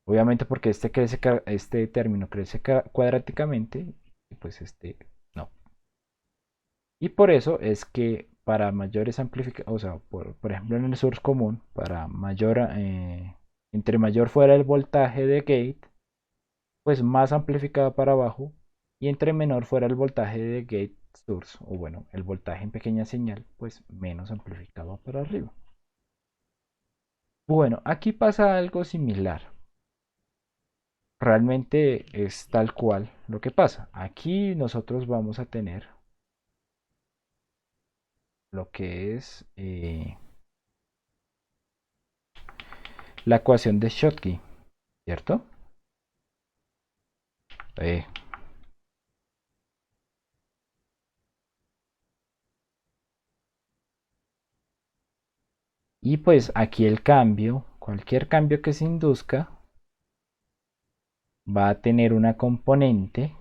Obviamente porque este término crece cuadráticamente, y pues este no. Y por eso es que para mayores amplificaciones, o sea, por ejemplo en el source común, para entre mayor fuera el voltaje de gate, pues más amplificada para abajo, y entre menor fuera el voltaje de gate source, o bueno, el voltaje en pequeña señal, pues menos amplificado para arriba. Bueno, aquí pasa algo similar. Realmente es tal cual lo que pasa. Aquí nosotros vamos a tener lo que es la ecuación de Schottky, ¿cierto? Eh, y pues aquí el cambio, cualquier cambio que se induzca, va a tener una componente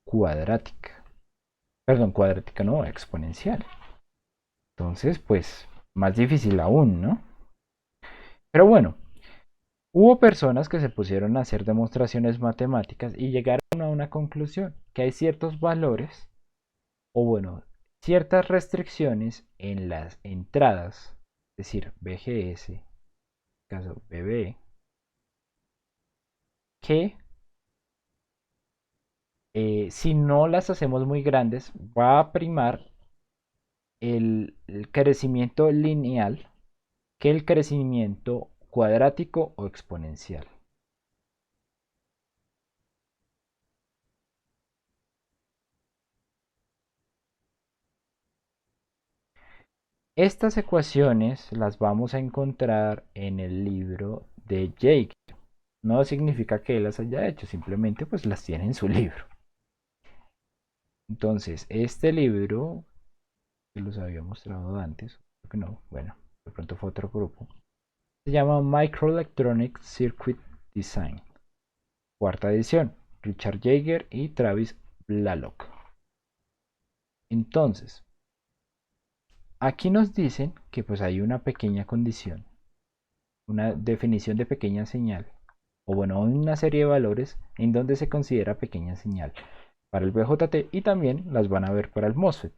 cuadrática. Perdón, cuadrática no, exponencial. Entonces, pues, más difícil aún, ¿no? Pero bueno, hubo personas que se pusieron a hacer demostraciones matemáticas y llegaron a una conclusión, que hay ciertos valores o bueno, ciertas restricciones en las entradas, es decir, BGS, caso BB, que si no las hacemos muy grandes, va a primar el crecimiento lineal que el crecimiento cuadrático o exponencial. Estas ecuaciones las vamos a encontrar en el libro de Jake. No significa que él las haya hecho, simplemente pues las tiene en su libro. Entonces, este libro, que los había mostrado antes, creo que no, bueno, de pronto fue otro grupo, se llama Microelectronic Circuit Design, cuarta edición, Richard Jaeger y Travis Blalock. Entonces, aquí nos dicen que pues hay una pequeña condición, una definición de pequeña señal, o bueno, una serie de valores en donde se considera pequeña señal para el BJT y también las van a ver para el MOSFET.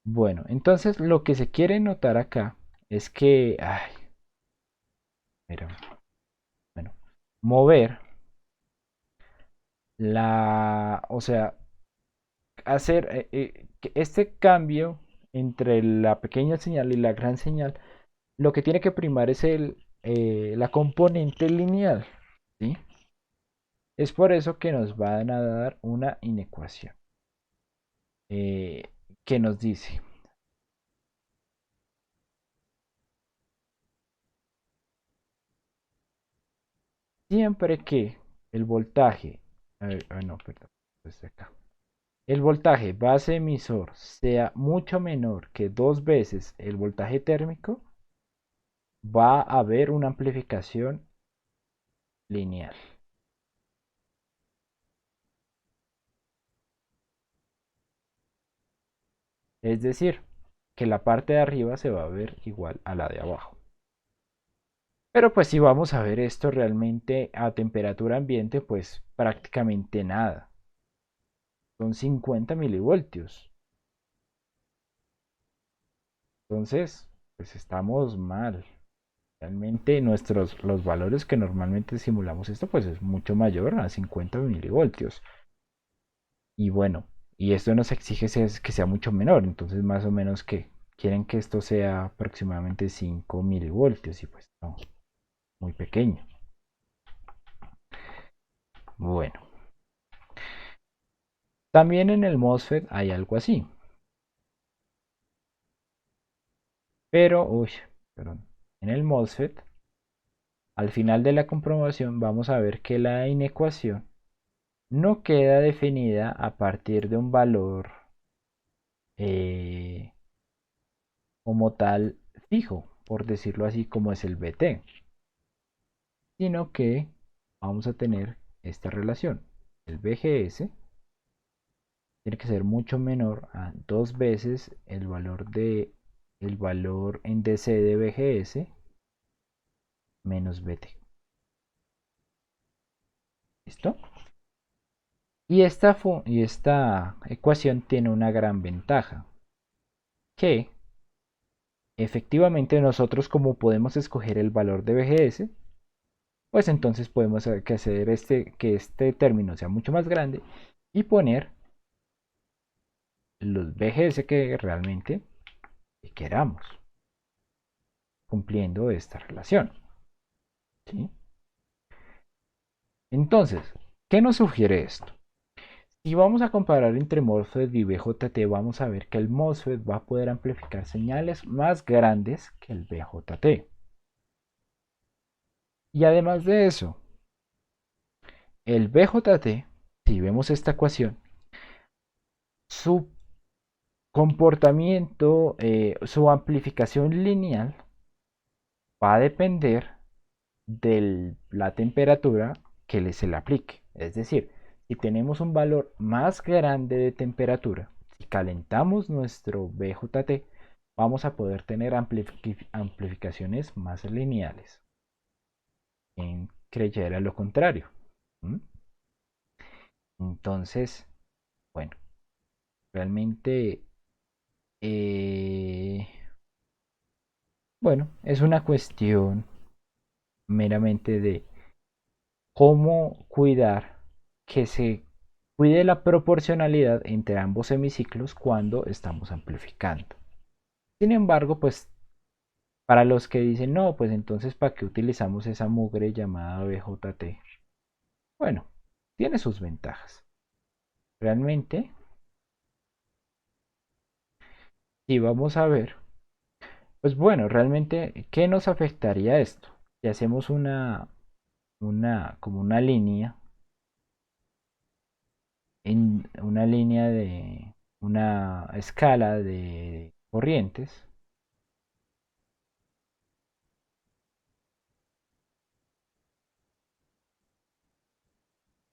Bueno, entonces lo que se quiere notar acá es que, mira, bueno, mover o sea, hacer que este cambio entre la pequeña señal y la gran señal, lo que tiene que primar es la componente lineal, ¿sí? Es por eso que nos van a dar una inecuación eh, que nos dice, siempre que el voltaje, no, perdón, desde acá. El voltaje base emisor sea mucho menor que 2 veces el voltaje térmico, va a haber una amplificación lineal. Es decir, que la parte de arriba se va a ver igual a la de abajo. Pero pues si vamos a ver esto realmente a temperatura ambiente, pues prácticamente nada. Son 50 milivoltios. Entonces, pues estamos mal. Realmente los valores que normalmente simulamos esto, pues es mucho mayor a 50 milivoltios. Y bueno, y esto nos exige que sea mucho menor. Entonces, más o menos que quieren que esto sea aproximadamente 5 milivoltios. Y pues no, muy pequeño. Bueno, también en el MOSFET hay algo así. Pero, perdón, en el MOSFET, al final de la comprobación vamos a ver que la inecuación no queda definida a partir de un valor eh, como tal fijo, por decirlo así como es el BT, sino que vamos a tener esta relación. El BGS tiene que ser mucho menor a 2 veces el valor en DC de BGS menos BT. ¿Listo? Y esta ecuación tiene una gran ventaja, que efectivamente nosotros como podemos escoger el valor de BGS, pues entonces podemos hacer que este término sea mucho más grande y poner los BGS que realmente queramos, cumpliendo esta relación. ¿Sí? Entonces, ¿qué nos sugiere esto? Si vamos a comparar entre MOSFET y BJT, vamos a ver que el MOSFET va a poder amplificar señales más grandes que el BJT. Y además de eso, el BJT, si vemos esta ecuación, su comportamiento, su amplificación lineal va a depender de la temperatura que se le aplique. Es decir, si tenemos un valor más grande de temperatura, si calentamos nuestro BJT, vamos a poder tener amplificaciones más lineales. Quien creyera lo contrario. ¿Mm? Entonces, Bueno, realmente, bueno, es una cuestión meramente de cómo cuidar que se cuide la proporcionalidad entre ambos hemiciclos cuando estamos amplificando. Sin embargo, pues para los que dicen, no, pues entonces ¿para qué utilizamos esa mugre llamada BJT? Bueno, tiene sus ventajas. Realmente, si vamos a ver, pues bueno, realmente, ¿qué nos afectaría esto? Si hacemos como una línea, en una línea de una escala de corrientes,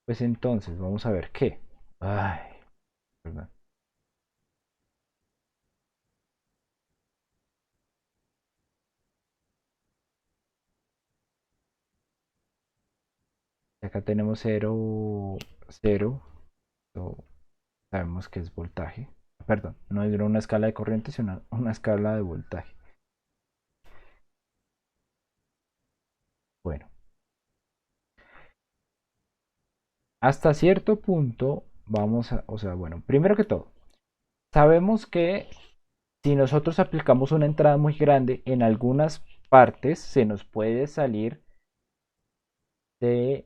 pues entonces vamos a ver qué. Ay, perdón. Acá tenemos 0, 0, sabemos que es voltaje. Perdón, no es una escala de corriente, sino una escala de voltaje. Bueno, hasta cierto punto vamos a, o sea, bueno, primero que todo, sabemos que si nosotros aplicamos una entrada muy grande, en algunas partes se nos puede salir de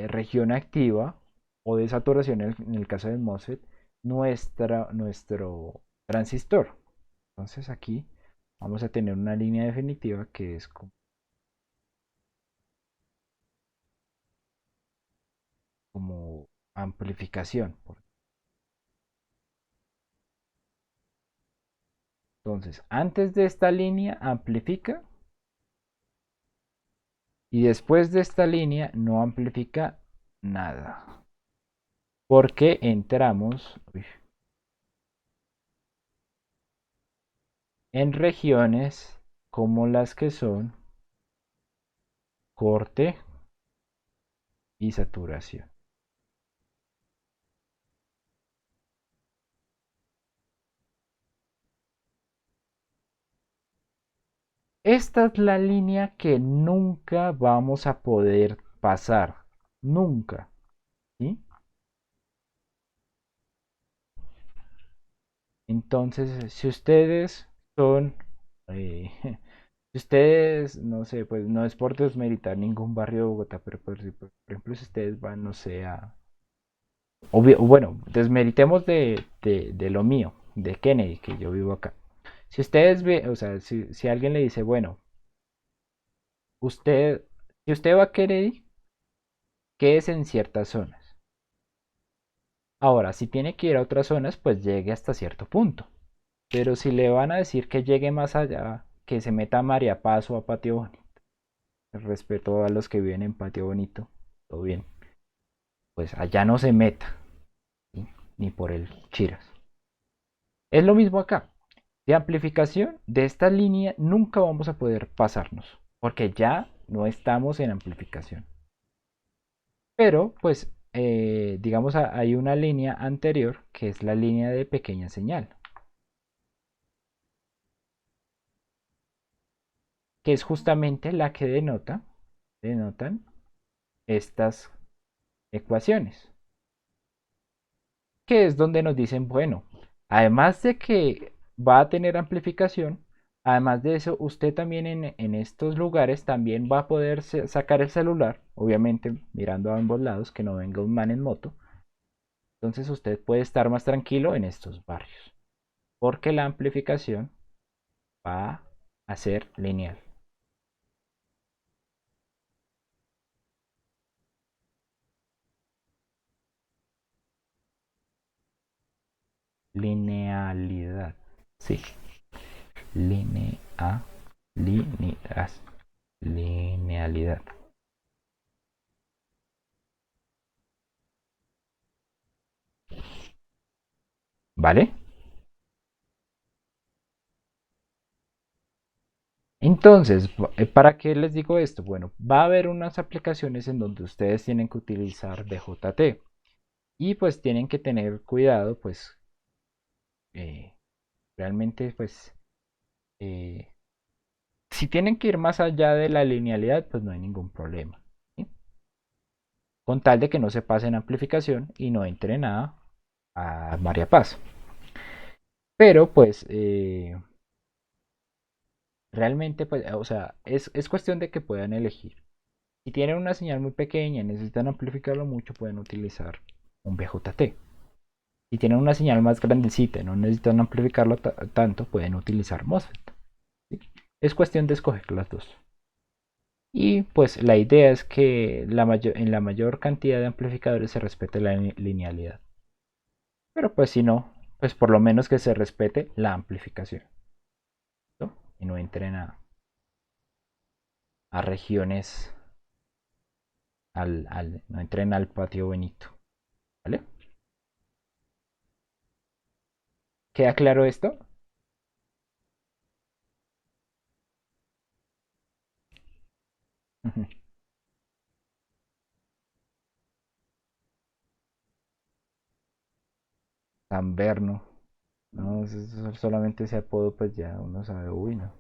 región activa o de saturación en el caso del MOSFET nuestro transistor. Entonces aquí vamos a tener una línea definitiva que es como amplificación. Entonces, antes de esta línea amplifica y después de esta línea no amplifica nada. Porque entramos en regiones como las que son corte y saturación. Esta es la línea que nunca vamos a poder pasar. Nunca. ¿Sí? Entonces, si ustedes son... eh, si ustedes, no sé, pues no es por desmeritar ningún barrio de Bogotá, pero por ejemplo, si ustedes van, no sé, a... bueno, desmeritemos de lo mío, de Kennedy, que yo vivo acá. Si ustedes ven, o sea, si alguien le dice, bueno, usted, si usted va a Kennedy, quédese en ciertas zonas. Ahora, si tiene que ir a otras zonas, pues llegue hasta cierto punto. Pero si le van a decir que llegue más allá, que se meta a María Paz o a Patio Bonito, respeto a los que viven en Patio Bonito, todo bien, pues allá no se meta, ¿sí? Ni por el Chiras. Es lo mismo acá. De amplificación, de esta línea nunca vamos a poder pasarnos, porque ya no estamos en amplificación. Pero, pues, digamos, hay una línea anterior que es la línea de pequeña señal, que es justamente la que denotan estas ecuaciones, que es donde nos dicen, bueno, además de que va a tener amplificación, además de eso, usted también en estos lugares también va a poder sacar el celular, obviamente mirando a ambos lados, que no venga un man en moto. Entonces usted puede estar más tranquilo en estos barrios, porque la amplificación va a ser lineal. Linealidad. Sí. Linea, linealidad. ¿Vale? Entonces, ¿para qué les digo esto? Bueno, va a haber unas aplicaciones en donde ustedes tienen que utilizar DJT. Y pues tienen que tener cuidado, pues realmente pues eh, si tienen que ir más allá de la linealidad, pues no hay ningún problema, ¿sí? Con tal de que no se pasen amplificación y no entren a María Paz. Pero pues realmente, pues, o sea, es cuestión de que puedan elegir. Si tienen una señal muy pequeña y necesitan amplificarlo mucho, pueden utilizar un BJT. Si tienen una señal más grandecita y no necesitan amplificarlo tanto, pueden utilizar MOSFET, ¿sí? Es cuestión de escoger las dos. Y pues la idea es que en la mayor cantidad de amplificadores se respete la linealidad. Pero pues si no, pues por lo menos que se respete la amplificación, ¿no? Y no entren a regiones, no entren al patio Benito, ¿vale? ¿Queda claro esto? San Berno. No, solamente ese apodo, pues ya uno sabe, uy, no.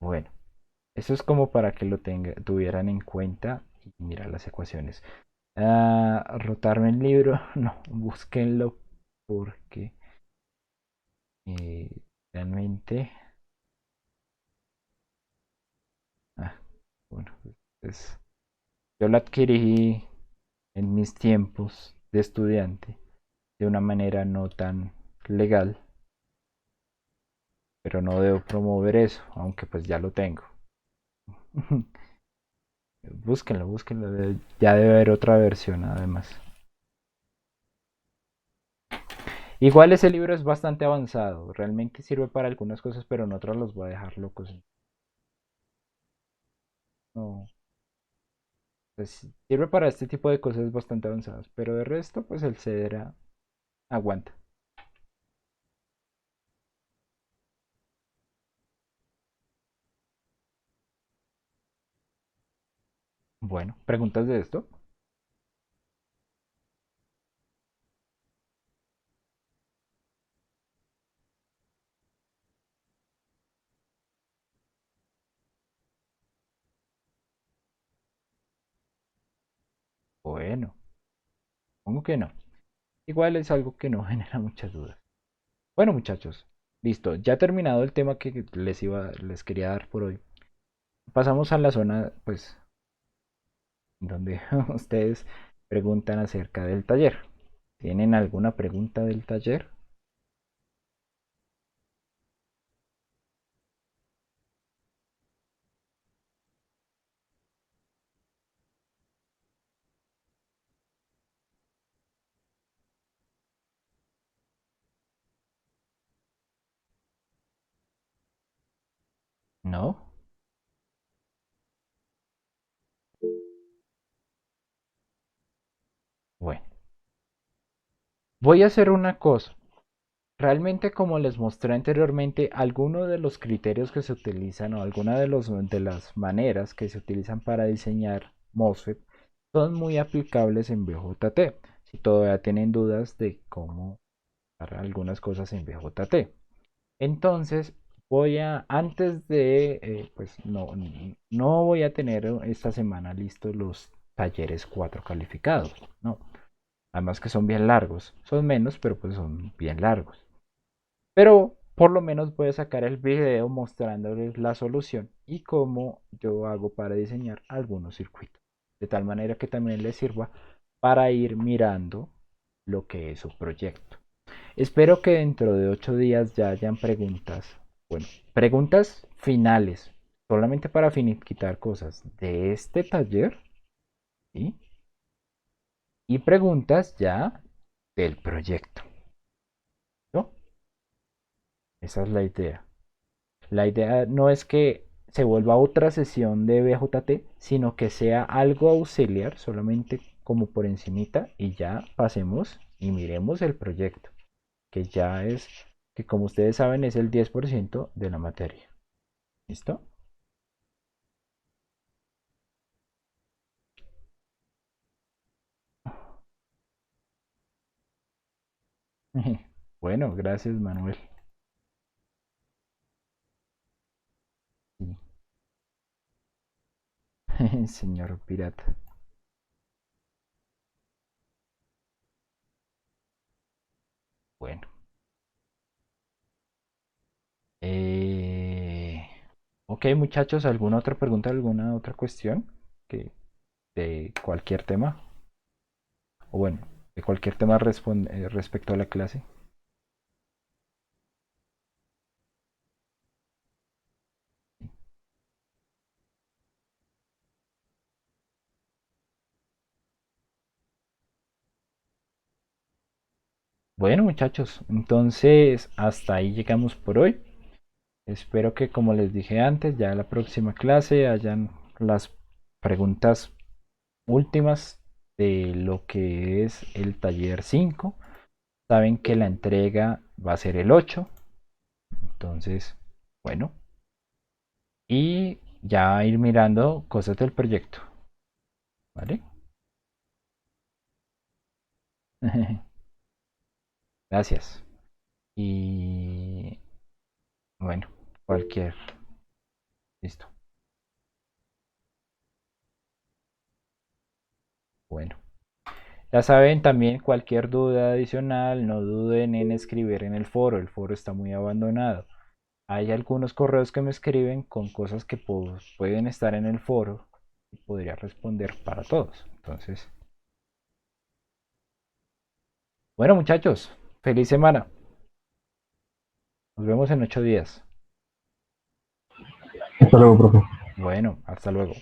Bueno, eso es como para que tuvieran en cuenta y mirar las ecuaciones. Rotarme el libro, no, búsquenlo porque eh, realmente, ah, bueno, pues, yo lo adquirí en mis tiempos de estudiante de una manera no tan legal, pero no debo promover eso, aunque pues ya lo tengo. Búsquenlo, búsquenlo. Ya debe haber otra versión además. Igual ese libro es bastante avanzado. Realmente sirve para algunas cosas, pero en otras los voy a dejar locos. No, pues sirve para este tipo de cosas bastante avanzadas. Pero de resto, pues el Cedera aguanta. Bueno, ¿preguntas de esto? Bueno, supongo que no. Igual es algo que no genera muchas dudas. Bueno, muchachos, listo. Ya terminado el tema que les quería dar por hoy. Pasamos a la zona, pues, donde ustedes preguntan acerca del taller. ¿Tienen alguna pregunta del taller? ¿No? Bueno, voy a hacer una cosa. Realmente, como les mostré anteriormente, algunos de los criterios que se utilizan o algunas de las maneras que se utilizan para diseñar MOSFET son muy aplicables en BJT. Si todavía tienen dudas de cómo hacer algunas cosas en BJT. Entonces, antes de, pues no voy a tener esta semana listos los talleres 4 calificados, no. Además que son bien largos, son menos, pero pues son bien largos. Pero por lo menos voy a sacar el video mostrándoles la solución y cómo yo hago para diseñar algunos circuitos. De tal manera que también les sirva para ir mirando lo que es su proyecto. Espero que dentro de 8 días ya hayan preguntas. Bueno, preguntas finales. Solamente para finiquitar cosas de este taller. ¿Sí? Y preguntas ya del proyecto. ¿No? Esa es la idea. La idea no es que se vuelva otra sesión de BJT, sino que sea algo auxiliar, solamente como por encimita, y ya pasemos y miremos el proyecto, que ya es, que como ustedes saben es el 10% de la materia. ¿Listo? Bueno, gracias, Manuel. Sí. Señor pirata. Bueno. Eh, ok, muchachos, ¿alguna otra pregunta, alguna otra cuestión? Que de cualquier tema. O bueno, de cualquier tema respecto a la clase. Bueno, muchachos, entonces hasta ahí llegamos por hoy. Espero que, como les dije antes, ya en la próxima clase hayan las preguntas últimas de lo que es el taller 5. Saben que la entrega va a ser el 8. Entonces, bueno, y ya ir mirando cosas del proyecto, ¿vale? Gracias. Y bueno, cualquier. Listo. Bueno. Ya saben, también cualquier duda adicional, no duden en escribir en el foro está muy abandonado. Hay algunos correos que me escriben con cosas que pueden estar en el foro y podría responder para todos. Entonces, bueno muchachos, feliz semana. Nos vemos en 8 días. Hasta luego, profe. Bueno, hasta luego.